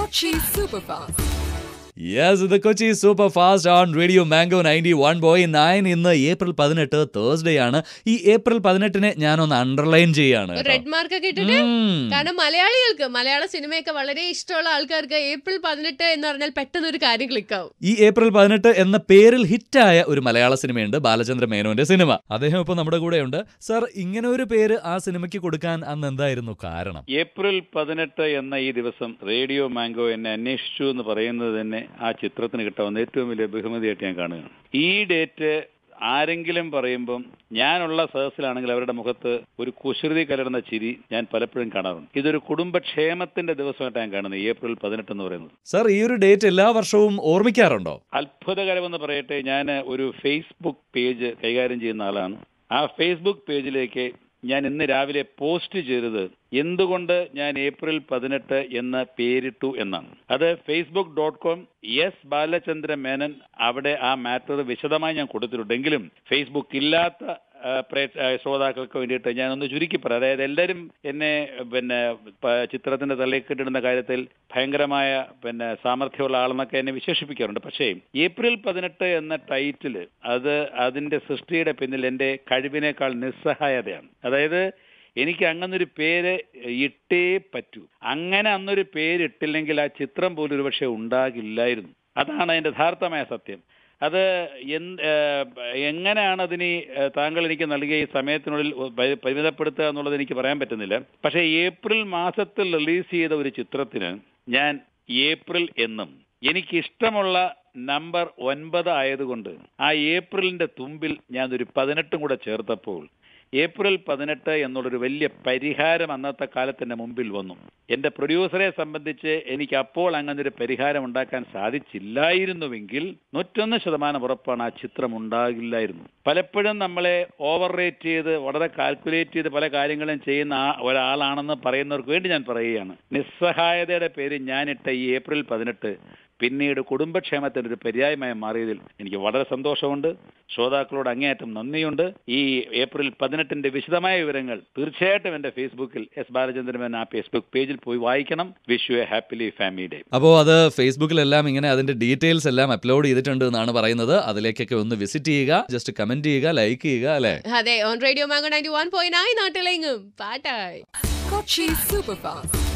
Kochi Superfast. Yes, the Kochi Superfast on Radio Mango 91.9 ഇന്ന് April 18 Thursday ആണ്. ഈ April 18-നെ ഞാനൊന്ന് അണ്ടർലൈൻ ചെയ്യാണ്. റെഡ് മാർക്ക് ഒക്കെ ഇട്ടിട്ട്, കാരണം മലയാളികൾക്ക് മലയാള സിനിമയൊക്കെ വളരെ ഇഷ്ടമുള്ള ആൾക്കാർക്ക് ഏപ്രിൽ 18 എന്ന് പറഞ്ഞാൽ പെട്ടെന്ന് ഒരു കാര്യം ക്ലിക്കാവും. ഈ ഏപ്രിൽ 18 എന്ന പേരിൽ ഹിറ്റായ ഒരു മലയാള സിനിമയുണ്ട്, ബാലചന്ദ്ര മേനോന്റെ സിനിമ. അദ്ദേഹം ഇപ്പോൾ നമ്മുടെ കൂടെയുണ്ട്. സർ, ഇങ്ങനെ ഒരു പേര് ആ സിനിമയ്ക്ക് കൊടുക്കാൻ അന്ന് എന്തായിരുന്നു കാരണം? ഏപ്രിൽ 18 എന്ന ഈ ദിവസം റേഡിയോ മാംഗോ എന്നെ അന്വേഷിച്ചു എന്ന് പറയുന്നത് തന്നെ ആ ചിത്രത്തിന് കിട്ടാവുന്ന ഏറ്റവും വലിയ ബഹുമതിയായിട്ട് ഞാൻ കാണുകയാണ്. ഈ ഡേറ്റ് ആരെങ്കിലും പറയുമ്പം ഞാനുള്ള സദസ്സിലാണെങ്കിൽ അവരുടെ മുഖത്ത് ഒരു കുസൃതി കലർന്ന ചിരി ഞാൻ പലപ്പോഴും കാണാറുണ്ട്. ഇതൊരു കുടുംബക്ഷേമത്തിന്റെ ദിവസമായിട്ട് ഞാൻ കാണുന്നത് ഏപ്രിൽ 18 എന്ന് പറയുന്നത്. സർ, ഈ ഒരു ഡേറ്റ് എല്ലാ വർഷവും ഓർമ്മിക്കാറുണ്ടോ? അത്ഭുതകരമെന്ന് പറയട്ടെ, ഞാൻ ഒരു ഫേസ്ബുക്ക് പേജ് കൈകാര്യം ചെയ്യുന്ന ആളാണ്. ആ ഫേസ്ബുക്ക് പേജിലേക്ക് ഞാൻ ഇന്ന് രാവിലെ പോസ്റ്റ് ചെയ്തത് എന്തുകൊണ്ട് ഞാൻ ഏപ്രിൽ 18 എന്ന് പേരിട്ടു എന്നാണ്. അത് facebook.com ബാലചന്ദ്ര മേനൻ. അവിടെ ആ മാറ്റർ വിശദമായി ഞാൻ കൊടുത്തിട്ടുണ്ടെങ്കിലും ഫേസ്ബുക്ക് ഇല്ലാത്ത ശ്രോതാക്കൾക്ക് വേണ്ടിയിട്ട് ഞാനൊന്ന് ചുരുക്കി പറയാം. അതായത് എല്ലാവരും എന്നെ ചിത്രത്തിന്റെ തലയിക്കിട്ടിടുന്ന കാര്യത്തിൽ ഭയങ്കരമായ സാമർഥ്യമുള്ള ആളെന്നൊക്കെ എന്നെ വിശേഷിപ്പിക്കാറുണ്ട്. പക്ഷേ ഏപ്രിൽ 18 എന്ന ടൈറ്റില് അതിന്റെ സൃഷ്ടിയുടെ പിന്നിൽ എൻ്റെ കഴിവിനേക്കാൾ നിസ്സഹായതയാണ്. അതായത് എനിക്ക് അങ്ങനൊരു പേര് ഇട്ടേ പറ്റൂ. അങ്ങനെ അന്നൊരു പേരിട്ടില്ലെങ്കിൽ ആ ചിത്രം പോലും ഒരു പക്ഷേ ഉണ്ടാകില്ലായിരുന്നു. അതാണ് അതിന്റെ യഥാർത്ഥമായ സത്യം. അത് എങ്ങനെയാണ് അതിന് താങ്കൾ എനിക്ക് നൽകിയ ഈ സമയത്തിനുള്ളിൽ പരിമിതപ്പെടുത്തുക എന്നുള്ളത് എനിക്ക് പറയാൻ പറ്റുന്നില്ല. പക്ഷേ ഏപ്രിൽ മാസത്തിൽ റിലീസ് ചെയ്ത ഒരു ചിത്രത്തിന് ഞാൻ ഏപ്രിൽ എന്നും എനിക്കിഷ്ടമുള്ള നമ്പർ 9 ആയതുകൊണ്ട് ആ ഏപ്രിലിന്റെ തുമ്പിൽ ഞാനൊരു 18 കൂടെ ചേർത്തപ്പോൾ ഏപ്രിൽ 18 എന്നുള്ളൊരു വലിയ പരിഹാരം അന്നത്തെ കാലത്തിന്റെ മുമ്പിൽ വന്നു. എന്റെ പ്രൊഡ്യൂസറെ സംബന്ധിച്ച് എനിക്ക് അപ്പോൾ അങ്ങനെ ഒരു പരിഹാരം ഉണ്ടാക്കാൻ സാധിച്ചില്ലായിരുന്നുവെങ്കിൽ 101% ഉറപ്പാണ് ആ ചിത്രം ഉണ്ടാകില്ലായിരുന്നു. പലപ്പോഴും നമ്മളെ ഓവർ റേറ്റ് ചെയ്ത് വളരെ കാൽക്കുലേറ്റ് ചെയ്ത് പല കാര്യങ്ങളും ചെയ്യുന്ന ഒരാളാണെന്ന് പറയുന്നവർക്ക് വേണ്ടി ഞാൻ പറയുകയാണ്, നിസ്സഹായതയുടെ പേര് ഞാനിട്ട ഈ ഏപ്രിൽ 18 പിന്നീട് കുടുംബക്ഷേമത്തിന്റെ ഒരു പര്യായമായി മാറിയതിൽ എനിക്ക് വളരെ സന്തോഷമുണ്ട്. ശ്രോതാക്കളോട് അങ്ങേയറ്റം നന്ദിയുണ്ട്. ഈ ഏപ്രിൽ 18 വിശദമായ വിവരങ്ങൾ തീർച്ചയായിട്ടും എന്റെ ഫേസ്ബുക്കിൽ ബാലചന്ദ്രൻ ആ ഫേസ്ബുക്ക് പേജിൽ പോയി വായിക്കണം. Wish you A happily family day. അപ്പോൾ അത് ഫേസ്ബുക്കിലെല്ലാം ഇങ്ങനെ അതിന്റെ ഡീറ്റെയിൽസ് എല്ലാം അപ്ലോഡ് ചെയ്തിട്ടുണ്ട് എന്നാണ് പറയുന്നത്. അതിലേക്കൊക്കെ ഒന്ന് വിസിറ്റ് ചെയ്യുക, ജസ്റ്റ് കമന്റ് ചെയ്യുക, ലൈക്ക് ചെയ്യുക, അല്ലേ? അതെ, ഓൺ റേഡിയോ മാംഗോ 91.9 നാട്ടിലെങ്ങും പാട്ടായി. Kochi Superfast.